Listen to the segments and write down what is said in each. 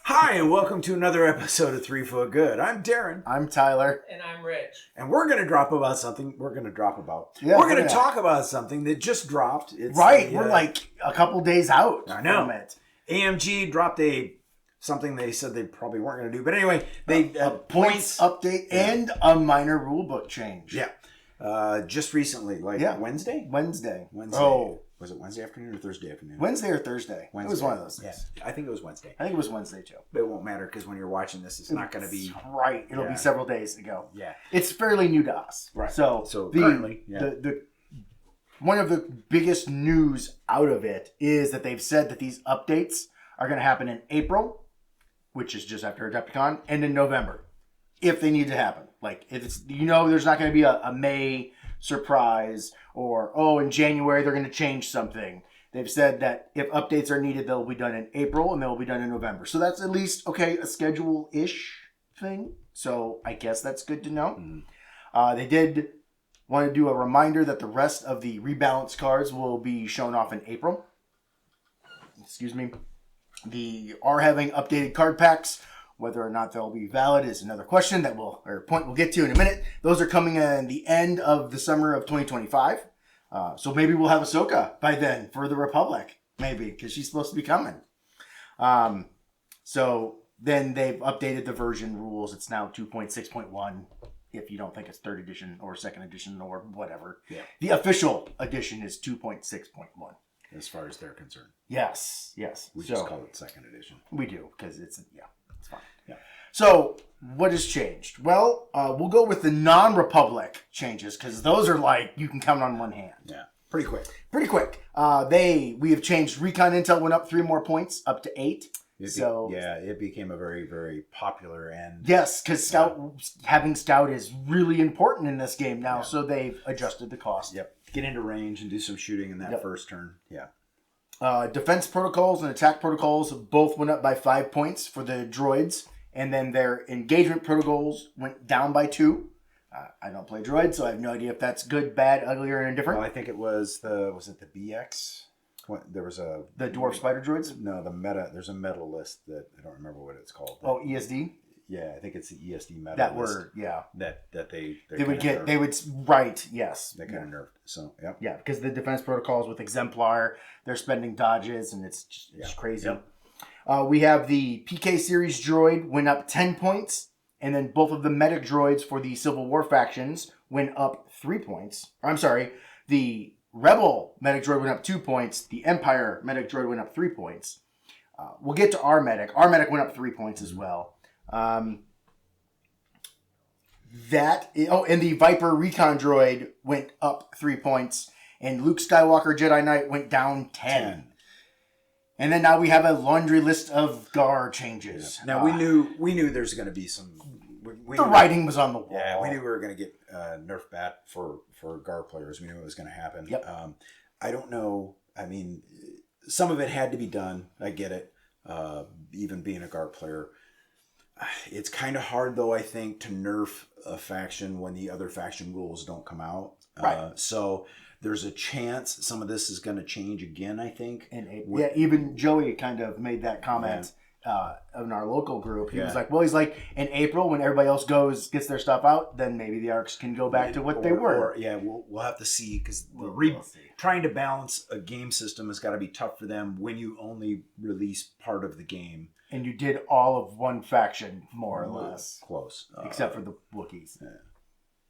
Hi, and welcome to another episode of 3 Foot Good. I'm Darren. I'm Tyler. And I'm Rich. And we're going to talk about something that just dropped. It's we're like a couple days out. I know. From it. AMG dropped something they said they probably weren't going to do. But anyway, a points update and a minor rulebook change. Yeah. Just recently, Wednesday? Wednesday. Oh. Was it Wednesday afternoon or Thursday afternoon? Wednesday or Thursday. Wednesday. It was one of those things. Yeah. I think it was Wednesday. I think it was Wednesday, too. But it won't matter because when you're watching this, it's not going to be... Right. It'll be several days ago. Yeah. It's fairly new to us. Right. So currently, one of the biggest news out of it is that they've said that these updates are going to happen in April, which is just after Adepticon, and in November, if they need to happen. Like, if it's, there's not going to be a May surprise or, in January they're going to change something. They've said that if updates are needed, they'll be done in April and they'll be done in November. So that's at least, a schedule-ish thing. So I guess that's good to know. They did want to do a reminder that the rest of the rebalance cards will be shown off in April. Excuse me. They are having updated card packs. Whether or not they'll be valid is another question point we'll get to in a minute. Those are coming in the end of the summer of 2025. So maybe we'll have Ahsoka by then for the Republic. Maybe, because she's supposed to be coming. So then they've updated the version rules. It's now 2.6.1 if you don't think it's 3rd edition or 2nd edition or whatever. Yeah. The official edition is 2.6.1. As far as they're concerned. Yes. We just call it 2nd edition. We do, because it's fine. Yeah. So, what has changed? Well, we'll go with the non-Republic changes, because those are you can count on one hand. Yeah. Pretty quick. We have changed Recon Intel went up 3 more points, up to 8. It became a very, very popular and... Yes, because having Scout is really important in this game now, so they've adjusted the cost. Yep. Get into range and do some shooting in that first turn. Yeah. Defense protocols and attack protocols both went up by 5 points for the droids, and then their engagement protocols went down by 2. I don't play droids, so I have no idea if that's good, bad, ugly, or indifferent. Well, I think it was the BX? There was the dwarf spider droids? No, the meta. There's a meta list that I don't remember what it's called. ESD? Yeah, I think it's the ESD meta that list. Word, yeah. That they would get, right, yes. They kind of nerfed, so, yeah. Yeah, because the defense protocols with Exemplar, they're spending dodges, and it's just crazy. Yep. We have the PK series droid went up 10 points, and then both of the medic droids for the Civil War factions went up 3 points. The Rebel medic droid went up 2 points. The Empire medic droid went up 3 points. We'll get to our medic. Our medic went up 3 points as well. And the Viper Recon droid went up 3 points, and Luke Skywalker Jedi Knight went down 10. And then now we have a laundry list of GAR changes. Yeah. Now we knew there's going to be some. The writing was on the wall. Yeah, we knew we were going to get nerf bat for GAR players. We knew it was going to happen. Yep. I don't know. I mean, some of it had to be done. I get it. Even being a GAR player. It's kind of hard, though, I think, to nerf a faction when the other faction rules don't come out. Right. So there's a chance some of this is going to change again, I think. Even Joey kind of made that comment in our local group. He was like, in April, when everybody else gets their stuff out, then maybe the arcs can go back to what they were. We'll have to see, because trying to balance a game system has got to be tough for them when you only release part of the game. And you did all of one faction, more or less. Close. Except for the Wookiees. Yeah.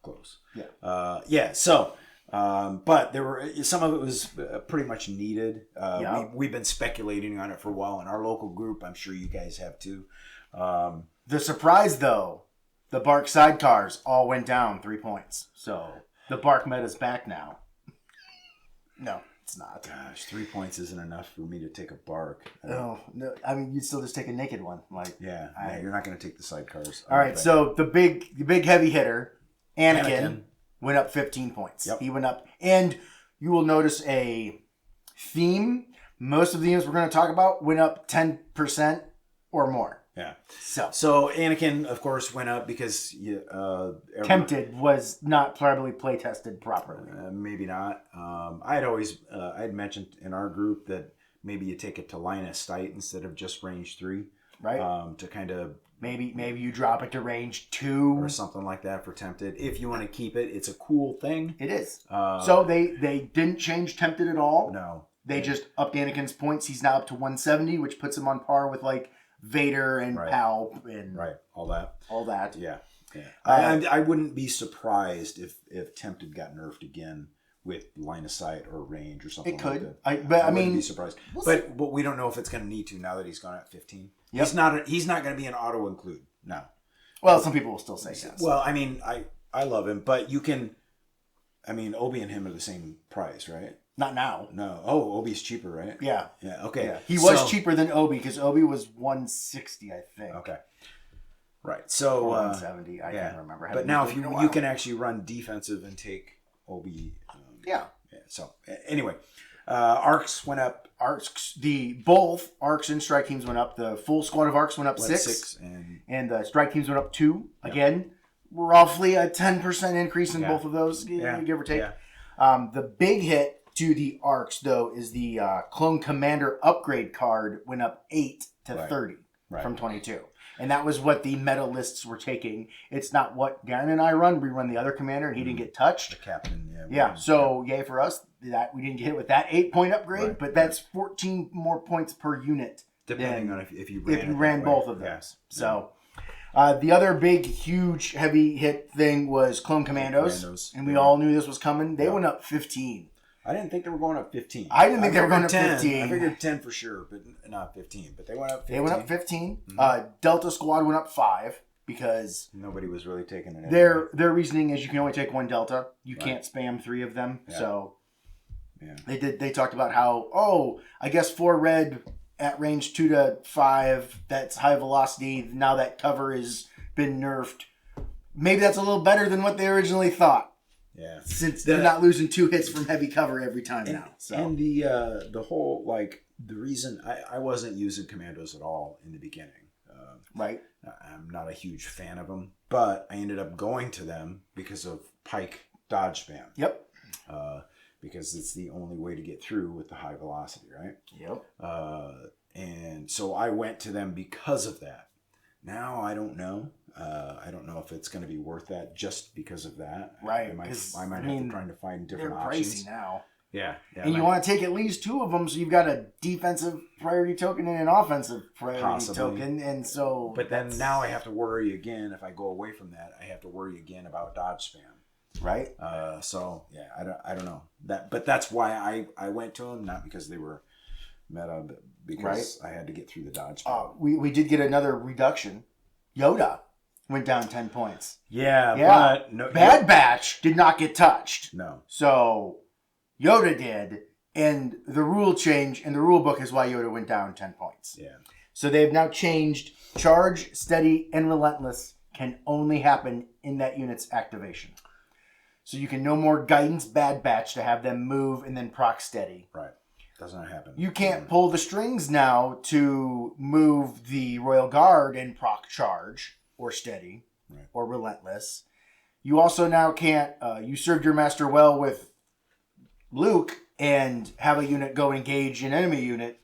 Close. Yeah. But there were some of it was pretty much needed. We've been speculating on it for a while in our local group. I'm sure you guys have too. The surprise, though, the Bark sidecars all went down 3 points. So the Bark meta's back now. No. It's not. Gosh, 3 points isn't enough for me to take a Bark. No. I mean, you'd still just take a naked one. You're not going to take the sidecars. All right, so the big heavy hitter, Anakin, went up 15 points. Yep. He went up, and you will notice a theme. Most of the units we're going to talk about went up 10% or more. Yeah. So Anakin, of course, went up because Tempted was not probably play tested properly. Maybe not. I had mentioned in our group that maybe you take it to line of sight instead of just range 3. Right. To kind of maybe you drop it to range 2 or something like that for Tempted. If you want to keep it, it's a cool thing. It is. So they didn't change Tempted at all. No. They just upped Anakin's points. He's now up to 170, which puts him on par with like Vader and Palp and all that. Yeah. I wouldn't be surprised if Tempted got nerfed again with line of sight or range or something. It could. Like that. I wouldn't mean, be surprised. But we don't know if it's going to need to now that he's gone at 15. Yep. He's not going to be an auto include now. Well, some people will still say yes. Well, I mean, I love him, but you can. I mean, Obi and him are the same price, right? Not now. No. Oh, Obi's cheaper, right? Yeah. Yeah. Okay. Yeah. He was cheaper than Obi because Obi was 160, I think. Okay. Right. So 170. I can't remember. But now if you can actually run defensive and take Obi. Yeah. So anyway, arcs went up. Both arcs and strike teams went up. The full squad of arcs went up 6 and the strike teams went up 2. Yep. Again, roughly a 10% increase in both of those, give or take. Yeah. The big hit to the arcs, though, is the Clone Commander upgrade card went up 8 to 30 from 22. And that was what the meta lists were taking. It's not what Darren and I run. We run the other commander, and he didn't get touched. The captain, So, yay for us. That we didn't get hit with that 8-point upgrade, but that's 14 more points per unit. Depending on if you ran both of those. So, the other big, huge, heavy hit thing was Clone Commandos. And we all knew this was coming. They went up 15. I didn't think they were going up 15. I didn't think they were going up 15. I figured 10 for sure, but not 15. But they went up 15. They went up 15. Mm-hmm. Delta Squad went up 5 because nobody was really taking it. Their reasoning is you can only take 1 Delta. You can't spam 3 of them. Yeah. So they talked about how, I guess 4 red at range 2 to 5, that's high velocity. Now that cover has been nerfed. Maybe that's a little better than what they originally thought. Yeah, since they're not losing 2 hits from heavy cover every time now. So. And the whole the reason I wasn't using Commandos at all in the beginning. Right. I'm not a huge fan of them, but I ended up going to them because of Pike dodge spam. Yep. Because it's the only way to get through with the high velocity, right? Yep. And so I went to them because of that. Now I don't know. I don't know if it's going to be worth that just because of that. Right. I might have to try to find different options. They're pricey now. Yeah. And you want to take at least 2 of them, so you've got a defensive priority token and an offensive priority token. And so. But then now I have to worry again. If I go away from that, I have to worry again about dodge spam. Right. So I don't know that, but that's why I went to them, not because they were meta, but because I had to get through the dodge spam. We did get another reduction. Yoda went down 10 points. Yeah. But no, Bad Batch did not get touched. No. So Yoda did, and the rule change in the rule book is why Yoda went down 10 points. Yeah. So they've now changed charge, steady, and relentless can only happen in that unit's activation. So you can no more guidance Bad Batch to have them move and then proc steady. Right. Does not happen. You can't pull the strings now to move the Royal Guard and proc charge or steady or relentless. You also now can't, you served your master well with Luke and have a unit go engage an enemy unit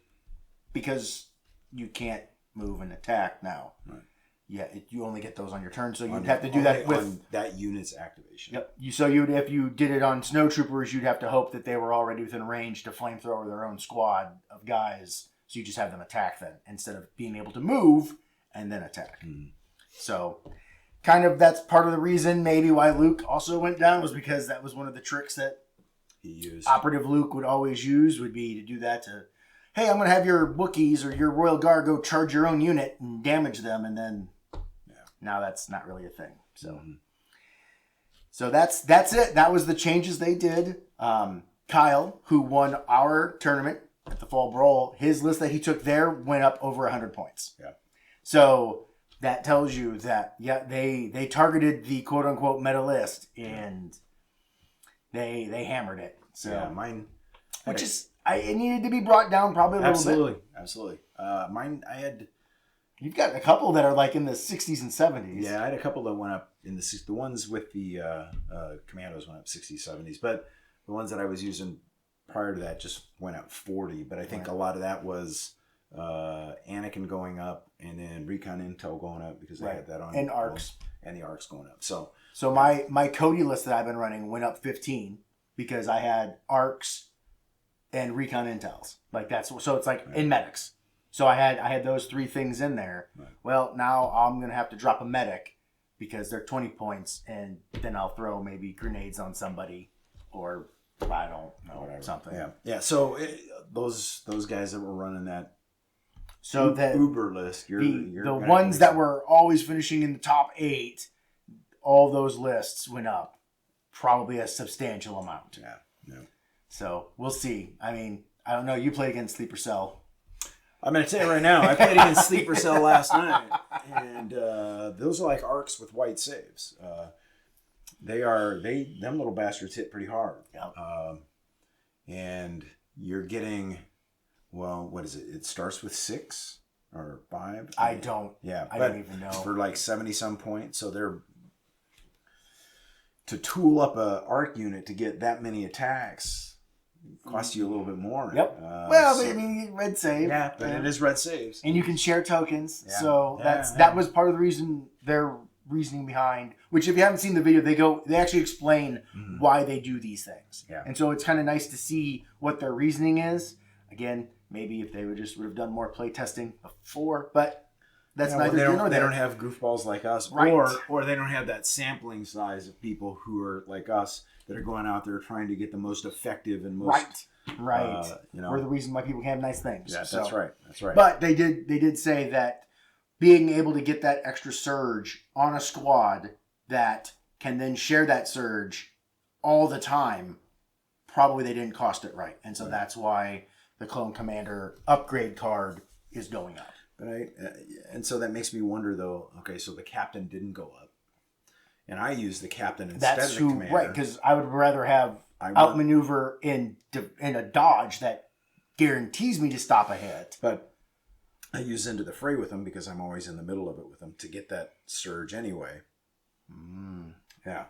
because you can't move and attack now. Right. Yeah, you only get those on your turn, so you'd have to do that with that unit's activation. Yep. If you did it on snowtroopers, you'd have to hope that they were already within range to flamethrower their own squad of guys. So you just have them attack then instead of being able to move and then attack. Mm. So, kind of that's part of the reason maybe why Luke also went down was because that was one of the tricks that he used. Operative Luke would always use would be to do that to. Hey, I'm going to have your Wookiees or your Royal Guard go charge your own unit and damage them, and then now that's not really a thing. So that's it. That was the changes they did. Kyle, who won our tournament at the Fall Brawl, his list that he took there went up over 100 points. Yeah. So that tells you that, they targeted the quote-unquote meta list, and they hammered it. So mine... Which is... it needed to be brought down probably a little bit. Absolutely. Mine, I had... You've got a couple that are like in the 60s and 70s. Yeah, I had a couple that went up in the ones with the Commandos went up 60s, 70s. But the ones that I was using prior to that just went up 40, but I think a lot of that was Anakin going up and then Recon Intel going up because they had that on. And ARCs. And the ARCs going up. So my Cody list that I've been running went up 15 because I had ARCs and Recon Intels. Like so it's like in medics. So I had those 3 things in there. Right. Well, now I'm going to have to drop a medic because they're 20 points, and then I'll throw maybe grenades on somebody or I don't know, whatever. Something. Yeah. So those guys that were running that Uber list, you're the ones that were always finishing in the top 8, all those lists went up probably a substantial amount. Yeah. So we'll see. I mean, I don't know. You played against Sleeper Cell. I'm going to tell you right now, I played against Sleeper Cell last night, and those are like arcs with white saves. Them little bastards hit pretty hard. Yep. And you're getting, well, what is it? It starts with 6 or 5? I don't even know. For like 70 some points. So to tool up a arc unit to get that many attacks costs you a little bit more. Yep. I mean, you get red save. Yeah, but it is red saves. And you can share tokens. Yeah. So that was part of the reason their reasoning behind, which if you haven't seen the video, they actually explain why they do these things. Yeah. And so it's kind of nice to see what their reasoning is. Again, maybe if they would have done more play testing before, but that's neither here nor there. They don't have goofballs like us, right. or they don't have that sampling size of people who are like us that are going out there trying to get the most effective and most right. We're the reason why people can have nice things. Yeah, that's right. But they did say that being able to get that extra surge on a squad that can then share that surge all the time, probably they didn't cost it right, and so that's why the Clone Commander upgrade card is going up. And so that makes me wonder, though. Okay, so the captain didn't go up, and I use the captain instead of the commander. Right? Because I would rather have outmaneuver in a dodge that guarantees me to stop a hit. But I use Into the Fray with them because I'm always in the middle of it with them to get that surge anyway. Yeah,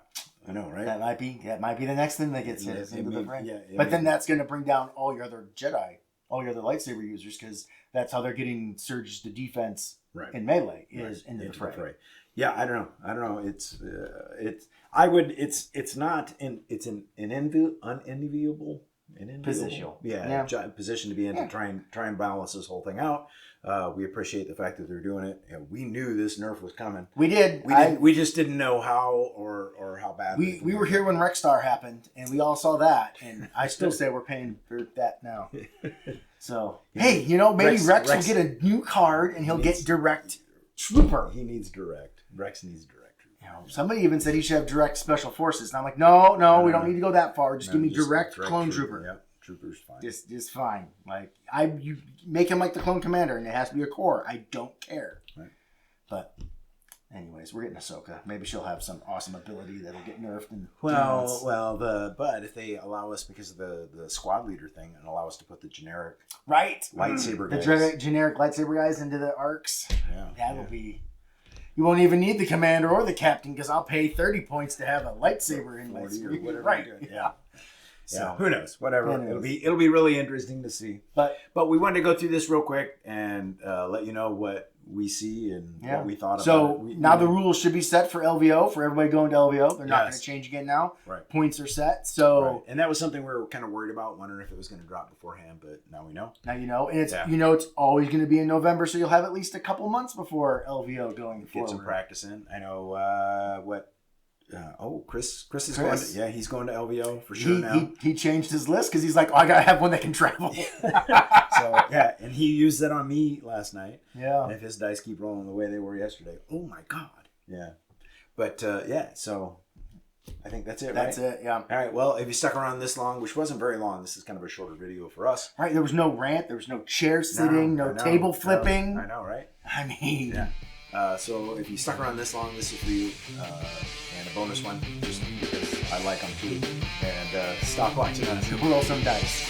I know, right? That might be the next thing that gets hit is Into the Fray. Yeah, but then that's going to bring down all your other Jedi, all your other lightsaber users, because that's how they're getting surges to defense in melee is Into the Fray. Yeah, I don't know. It's an unenviable position to be in to try and balance this whole thing out. We appreciate the fact that they're doing it. We knew this nerf was coming. We did. We just didn't know how or how bad. We were here when Rexstar happened, and we all saw that. And I still say we're paying for that now. So hey, maybe Rex will get a new card, and he'll get direct trooper. He needs direct. Rex needs direct. Somebody even said he should have direct special forces, and I'm like, no, we don't need to go that far. Just give me direct clone trooper. Yep, trooper's fine. Just fine. Like you make him like the Clone Commander, and it has to be a core. I don't care. Right. But anyways, we're getting Ahsoka. Maybe she'll have some awesome ability that'll get nerfed. But if they allow us because of the squad leader thing and allow us to put the generic lightsaber guys, the generic lightsaber guys into the arcs, that'll be. You won't even need the commander or the captain because I'll pay 30 points to have a lightsaber in my screen. Right. Yeah. So who knows? Whatever. It'll be really interesting to see. But we wanted to go through this real quick and let you know what we see and what we thought about it. Now the rules should be set for LVO, for everybody going to LVO. They're not going to change again now. Right. Points are set. So and that was something we were kind of worried about, wondering if it was going to drop beforehand, but now we know. Now you know. And it's it's always going to be in November, so you'll have at least a couple months before LVO going forward. Get some practice in. I know Chris is going to, he's going to LVO for sure now. He changed his list because he's like, I got to have one that can travel. And he used that on me last night. Yeah. And if his dice keep rolling the way they were yesterday, oh my God. Yeah. But so I think that's it, right? That's it, yeah. All right, well, if you stuck around this long, which wasn't very long, this is kind of a shorter video for us. Right, there was no rant, there was no chair sitting, no table flipping. I know, right? I mean... Yeah. So if you stuck around this long, this is for you. And a bonus one, just because I like them too. And stop watching us. Roll some dice.